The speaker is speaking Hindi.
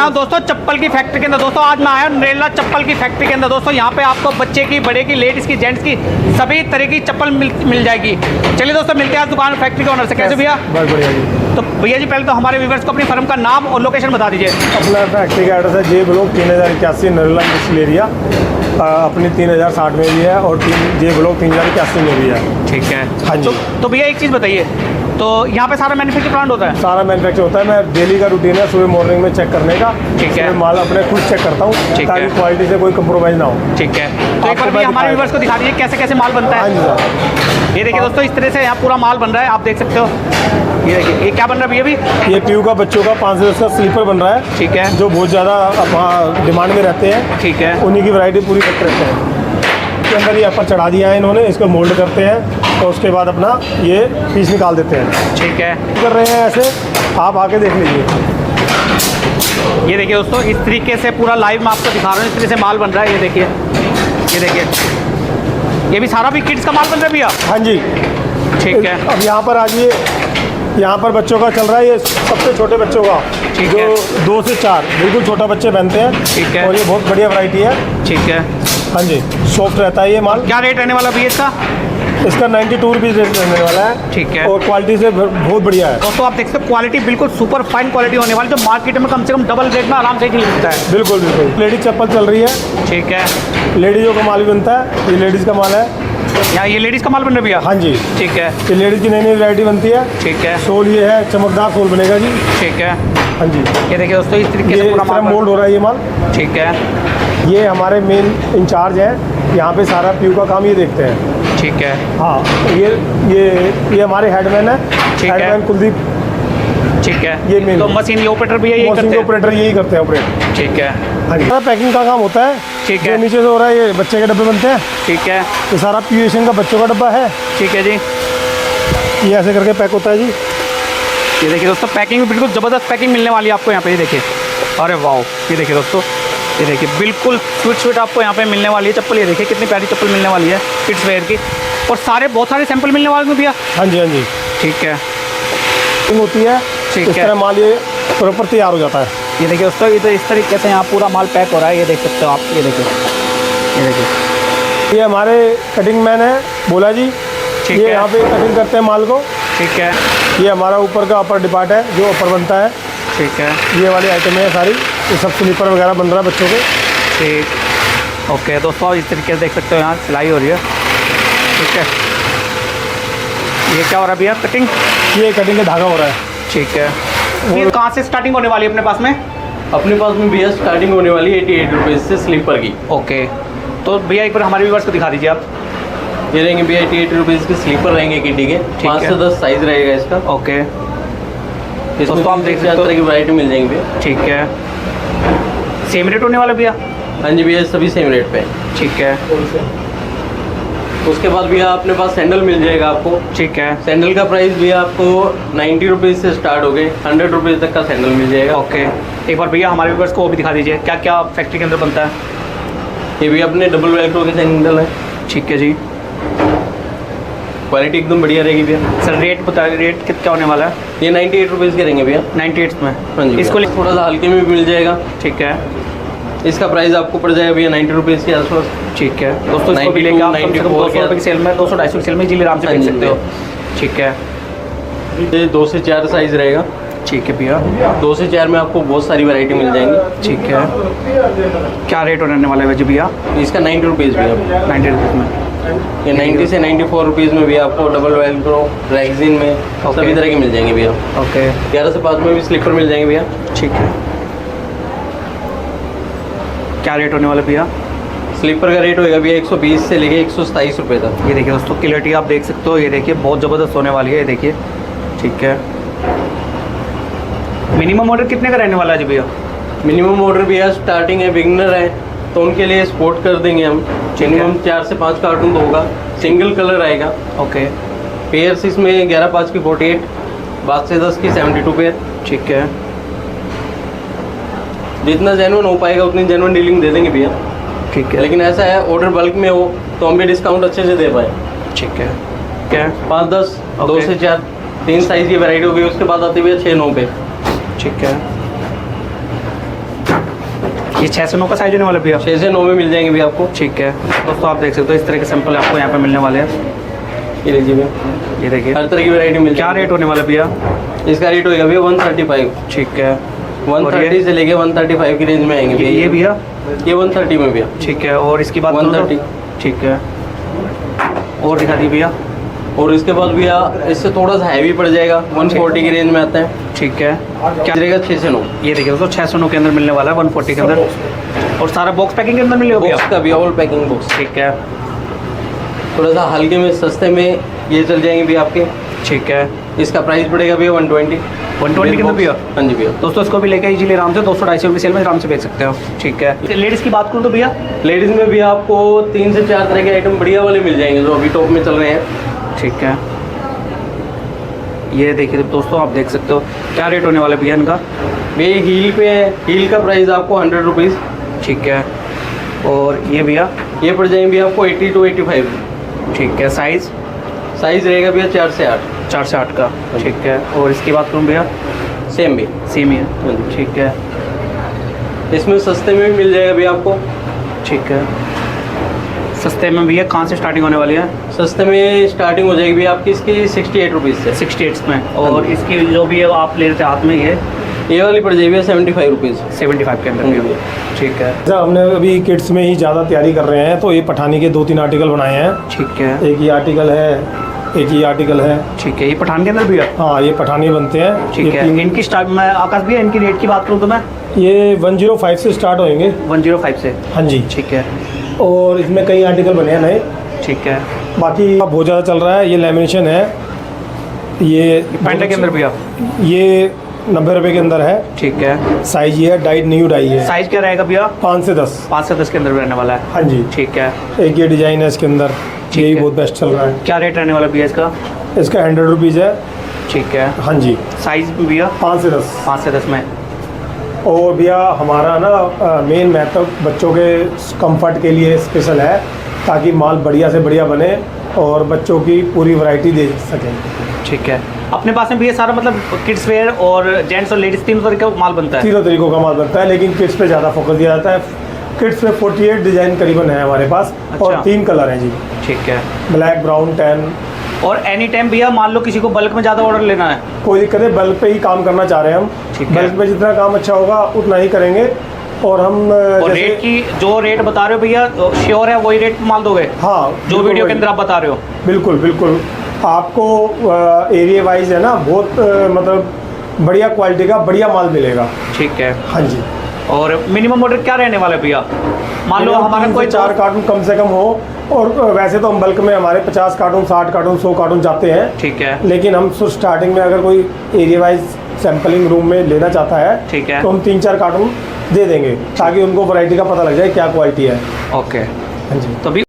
हूँ दोस्तों चप्पल की फैक्ट्री के अंदर। दोस्तों आज मैं आया हूँ नरेला चप्पल की फैक्ट्री के अंदर। दोस्तों यहाँ पे आपको बच्चे की, बड़े की, लेडीज़ की, जेंट्स की सभी तरह की चप्पल मिल जाएगी। चलिए दोस्तों मिलते हैं आज दुकान फैक्ट्री के ओनर से। कैसे भैया? बहुत बढ़िया जी। तो भैया जी पहले तो हमारे व्यूअर्स को अपनी फर्म का नाम और लोकेशन बता दीजिए। अपना फैक्ट्री का एड्रेस है जे ब्लॉक 3081 नरेला इंडस्ट्रियल एरिया। अपनी 3060 में भी है और जे ब्लॉक 3081 में भी है। ठीक है। हाँ जी। तो भैया एक चीज़ बताइए, तो यहाँ पे सारा मैन्युफैक्चर प्लांट होता है? सारा मैन्युफैक्चर होता है। मैं डेली का रूटीन है सुबह मॉर्निंग में चेक करने का। ठीक है। माल अपने खुद चेक करता हूँ ताकि क्वालिटी से कोई कंप्रोमाइज़ ना हो। ठीक है। तो एक बार भैया हमारे व्यूअर्स को दिखा दीजिए कैसे कैसे माल बनता है। हाँ जी सर। ये देखिए दोस्तों इस तरह से यहाँ पूरा माल बन रहा है, आप देख सकते हो। ये देखिए ये क्या बन रहा है भैया अभी? ये पीयू का बच्चों का 5 से 10 का स्लीपर बन रहा है। ठीक है। जो बहुत ज़्यादा डिमांड में रहते हैं। ठीक है। उन्हीं की वैरायटी पूरी करते रहते हैं। इसके अंदर ये अपर चढ़ा दिया है इन्होंने, इसको मोल्ड करते हैं और उसके बाद अपना ये पीस निकाल देते हैं। ठीक है। कर रहे हैं ऐसे, आप आके देख लीजिए। ये देखिए दोस्तों इस तरीके से पूरा लाइव मैं आपको दिखा रहा हूँ, इस तरह से माल बन रहा है। ये देखिए, ये देखिए, ये भी सारा भी किड्स का माल बन रहा है भैया? हाँ जी। ठीक है। अब यहाँ पर आज यहाँ पर बच्चों का चल रहा है, ये सबसे छोटे बच्चों का। ठीक जो है। 2 से 4 बिल्कुल छोटा बच्चे पहनते हैं। ठीक है। और ये बहुत बढ़िया वैरायटी है। ठीक है। हाँ जी, सॉफ्ट रहता है ये माल। क्या रेट रहने वाला भैया इसका? इसका 92 रुपीज़ रेट रहने वाला है। ठीक है। और क्वालिटी से बहुत बढ़िया है। दोस्तों आप देख सकते हो क्वालिटी बिल्कुल सुपर फाइन क्वालिटी होने वाली, जो मार्केट में कम से कम डबल रेट में आराम से मिलता है। बिल्कुल बिल्कुल। लेडीज चप्पल चल रही है। ठीक है। लेडीज़ों का माल भी बनता है, ये लेडीज़ का माल है। यहाँ ये लेडीज़ का माल बन रहा है भैया? हाँ जी। ठीक है। ये लेडीज़ की नई नई वैरायटी बनती है। ठीक है। सोल ये है, चमकदार सोल बनेगा जी। ठीक है। हाँ जी। ये देखिए दोस्तों इस तरीके ये से इस पूरा तरह माल मोल्ड हो रहा है ये माल। ठीक है। ये हमारे मेन इंचार्ज हैं, यहाँ पे सारा पीयू का काम ये देखते हैं। ठीक है। हाँ, ये हमारे हेडमैन है। ठीक है। हेडमैन कुलदीप। ठीक है। ये मेन तो मशीन ये ऑपरेटर भी यही मशीन करते के हैं? ऑपरेटर यही करते हैं ऑपरेट। ठीक है। हाँ जी। पैकिंग का काम होता है। ठीक है। जो नीचे से हो रहा है ये बच्चे के डब्बे बनते हैं। ठीक है। ये सारा पीयू एशियन का बच्चों का डब्बा है। ठीक है जी। ये ऐसे करके पैक होता है जी। ये देखिए दोस्तों पैकिंग भी बिल्कुल ज़बरदस्त पैकिंग मिलने वाली है आपको यहाँ पे। ये देखिए, अरे वाह, ये देखिए दोस्तों, ये देखिए बिल्कुल स्वीट आपको यहाँ पे मिलने वाली है चप्पल। ये देखिए कितनी प्यारी चप्पल मिलने वाली है किड्स वेयर की, और बहुत सारे सैंपल मिलने वाले हैं भैया। हाँ जी, हाँ जी। ठीक है। होती है। ठीक इस है। तरह माल ये प्रॉपर तैयार हो जाता है। ये देखिए दोस्तों इधर इस तरीके से यहाँ पूरा माल पैक हो रहा है। ये देख सकते हो आप, ये देखिए, ये देखिए। ये हमारे कटिंग मैन है बोला जी। ठीक ये है। यहाँ पे कटिंग करते हैं माल को। ठीक है। ये हमारा ऊपर का अपर डिपार्ट है जो अपर बनता है। ठीक है। ये वाली आइटम है सारी। ये सब स्लीपर वगैरह बन रहा है बच्चों के। ठीक। ओके दोस्तों इस तरीके से देख सकते हो यहाँ सिलाई हो रही है। ठीक है। ये क्या हो रहा है भैया? कटिंग? ये कटिंग का धागा हो रहा है। ठीक है। ये कहाँ से स्टार्टिंग होने वाली है अपने पास में? अपने पास में भैया स्टार्टिंग होने वाली है 88 रुपीज़ से स्लीपर की। ओके, तो भैया एक बार हमारे व्यूअर्स को दिखा दीजिए आप। ये रहेंगे भैया 88 रुपीज़ के स्लीपर रहेंगे किडी के। 5 है। से 10 साइज़ रहेगा इसका। ओके। इसमें तो आप देख सकते हो तरह की वैरायटी मिल जाएंगी भैया। ठीक है। सेम रेट होने वाला भैया? हाँ जी भैया, सभी सेम रेट पे। ठीक है। उसके बाद भैया अपने पास सैंडल मिल जाएगा आपको। ठीक है। सैंडल का प्राइस भैया आपको 90 रुपीज़ से स्टार्ट हो गए, 100 रुपीज़ तक का सैंडल मिल जाएगा। ओके, एक बार भैया हमारे व्यूअर्स को वो भी दिखा दीजिए क्या क्या फैक्ट्री के अंदर बनता है। ये भी अपने डबल वेल्क्रो के सैंडल है। ठीक है जी। क्वालिटी एकदम बढ़िया रहेगी भैया। सर रेट बताइए, रेट कितना होने वाला है? ये 98 रुपीज़ के रहेंगे भैया। 98 में? हाँ जी। इसको थोड़ा सा हल्के में भी मिल जाएगा। ठीक है। इसका प्राइस आपको पड़ जाएगा भैया 90 रुपीज़ के आसपास। ठीक है दोस्तों, इसको भी लेकर आप 200 रुपये की सेल में, 200-250 की सेल में जिले आराम से बेच सकते हो। ठीक है। ये 2 से 4 साइज़ रहेगा। ठीक है भैया। 2 से 4 में आपको बहुत सारी वैरायटी मिल जाएंगी। ठीक है। क्या रेट होने वाला है जी भैया? इसका 90 रुपीज़ भैया। 90 रुपीज़ में? ये 90 से 94 रुपीज़ में भी आपको डबल वेल्क्रो रैगजीन में सभी तरह के मिल जाएंगे भैया। ओके। 11 से 5 में भी स्लीपर मिल जाएंगे भैया। ठीक है। क्या रेट होने वाला भैया? स्लीपर का रेट होगा भैया 120 से लेके 127 रुपये तक। ये देखिए दोस्तों क्लियरिटी आप देख सकते हो। ये देखिए बहुत ज़बरदस्त होने वाली है। ये देखिए। ठीक है। मिनिमम ऑर्डर कितने का रहने वाला है जी भैया? मिनिमम ऑर्डर भैया स्टार्टिंग है, बिगनर है तो उनके लिए सपोर्ट कर देंगे हम। मिनिमम 4 से 5 कार्टून तो होगा। सिंगल कलर आएगा। ओके। पेयर्स इसमें 11-5 की 48, 5 से 10 की 72 पेयर। ठीक है। जितना जेन्युइन हो पाएगा उतनी जेन्युइन डीलिंग दे देंगे भैया। ठीक है। लेकिन ऐसा है ऑर्डर बल्क में हो तो हम भी डिस्काउंट अच्छे से दे पाए। ठीक है। क्या? 5-10, 2 से 4, 3 साइज़ की वैरायटी हो गई। उसके बाद आती है 6-9 पे। ठीक है। ये 6 से 9 का साइज होने वाला भैया? 6 से 9 में मिल जाएंगे भैया आपको। ठीक है दोस्तों, आप देख सकते हो इस तरह के सैंपल आपको यहाँ पे मिलने वाले हैं। ये लीजिए भैया, ये देखिए हर तरह की वैरायटी मिल क्या जाएगी। रेट होने वाला भैया? इसका रेट होगा भैया 135। ठीक है, 130 से लेके 135 की रेंज में आएंगे भैया। ये भैया? ये 130 में भैया। ठीक है, और इसकी बात करूँ तो? 130। ठीक है, और दिखा दी भैया। और इसके बाद भैया इससे थोड़ा सा हैवी पड़ जाएगा, 140 की रेंज में आता है। ठीक है, क्या रहेगा 6 से 9। ये देखिए दोस्तों 6 से 9 के अंदर मिलने वाला है, 140 के अंदर, और सारा बॉक्स पैकिंग के अंदर मिलेगा भैया? बॉक्स का भी ऑल पैकिंग बॉक्स। ठीक है, थोड़ा सा हल्के में सस्ते में ये चल जाएंगे भैया आपके। ठीक है, इसका प्राइस पड़ेगा भैया 120। 120 के अंदर भैया? हाँ जी भैया। दोस्तों इसको भी लेकर इजीली आराम से 200-250 रुपये सेल में आराम से बेच सकते हो। ठीक है, लेडीज़ की बात करूँ तो भैया? लेडीज़ में भी आपको 3 से 4 तरह के आइटम बढ़िया वाले मिल जाएंगे जो अभी टॉप में चल रहे हैं। ठीक है, ये देखिए दोस्तों, आप देख सकते हो क्या रेट होने वाला है भैया इनका? भैया हील पे है, हील का प्राइस आपको 100 रुपीज़। ठीक है, और ये भैया? ये पड़ जाएंगे भैया आपको 80 to 85। ठीक है, साइज़? साइज़ रहेगा भैया 4 से 8। 4 से 8 का। ठीक है, और इसकी बात करूँ भैया? सेम भी सेम ही है। ठीक है, इसमें सस्ते में भी मिल जाएगा भैया आपको। ठीक है, सस्ते में भैया कहाँ से स्टार्टिंग होने वाली है? सस्ते में स्टार्टिंग हो जाएगी भैया आपकी इसकी 68 रुपीज़ से। 68 में, और इसकी जो भी है आप ले रहे थे हाथ में, ये वाली पड़ जाएगी भैया 75 रुपीज़। 75 के अंदर भैया। ठीक है, सर हमने अभी किड्स में ही ज़्यादा तैयारी कर रहे हैं, तो ये पठानी के 2-3 आर्टिकल बनाए हैं। ठीक है, एक ये आर्टिकल है, एक ये आर्टिकल है। ठीक है, ये पठान के अंदर भैया? हाँ, ये पठानी बनते हैं। ठीक ये है, इनकी स्टार्ट में आकाश भैया इनकी रेट की बात करूँ तो मैं? ये 105 से स्टार्ट होंगे। 105 से? हाँ जी। ठीक है, और इसमें कई आर्टिकल बने हैं नए। ठीक है, बाकी बहुत ज़्यादा चल रहा है। ये लेमिनेशन है, ये पैंटा के अंदर भैया? ये 90 रुपये के अंदर है। ठीक है, साइज ये है, डाइट न्यू डाई है। साइज क्या रहेगा भैया? 5 से 10। 5 से 10 के अंदर रहने वाला है। हाँ जी। ठीक है, एक ये डिजाइन है इसके अंदर, ठीक यही है। बहुत बेस्ट चल रहा है। क्या रेट रहने वाला भैया इसका? इसका 100 रुपीज़ है। ठीक है, हाँ जी। साइज भैया? 5 से 10। 5 से 10 में। और भैया हमारा ना मेन मेथड बच्चों के कंफर्ट के लिए स्पेशल है, ताकि माल बढ़िया से बढ़िया बने और बच्चों की पूरी वैरायटी दे सकें। ठीक है, अपने पास में भी ये सारा मतलब किड्स वेयर और जेंट्स और लेडीज़ तीनों तरह का माल बनता है? तीनों तरीकों का माल बनता है, लेकिन किड्स पे ज़्यादा फोकस दिया जाता है। किड्स पे 48 डिज़ाइन करीबन है हमारे पास। अच्छा। और 3 कलर हैं जी, ठीक है, ब्लैक, ब्राउन, टैन। और एनी टाइम भैया मान लो किसी को बल्क में ज़्यादा ऑर्डर लेना है? कोई दिक्कत है, बल्क पे ही काम करना चाह रहे हैं हम। ठीक है। बल्क में जितना काम अच्छा होगा उतना ही करेंगे। और हम और रेट की जो रेट बता रहे हो भैया श्योर है वही रेट माल दोगे? हाँ, जो बिल्कुल वीडियो के वही। अंदर आप बता रहे हो? बिल्कुल बिल्कुल। आपको एरिया वाइज है ना, बहुत मतलब बढ़िया क्वालिटी का बढ़िया माल मिलेगा। ठीक है, हाँ जी। और मिनिमम ऑर्डर क्या रहने वाला है भैया? मान लो हमारा कोई 4 कार्टून कम से कम हो। और वैसे तो हम बल्क में हमारे 50 कार्टून, 60 कार्टून, 100 कार्टून जाते हैं। ठीक है, लेकिन हम स्टार्टिंग में अगर कोई एरिया वाइज सैम्पलिंग रूम में लेना चाहता है, ठीक है, तो हम 3-4 कार्टून दे देंगे, ताकि उनको वैरायटी का पता लग जाए क्या क्वालिटी है। ओके। हाँ जी। तो अभी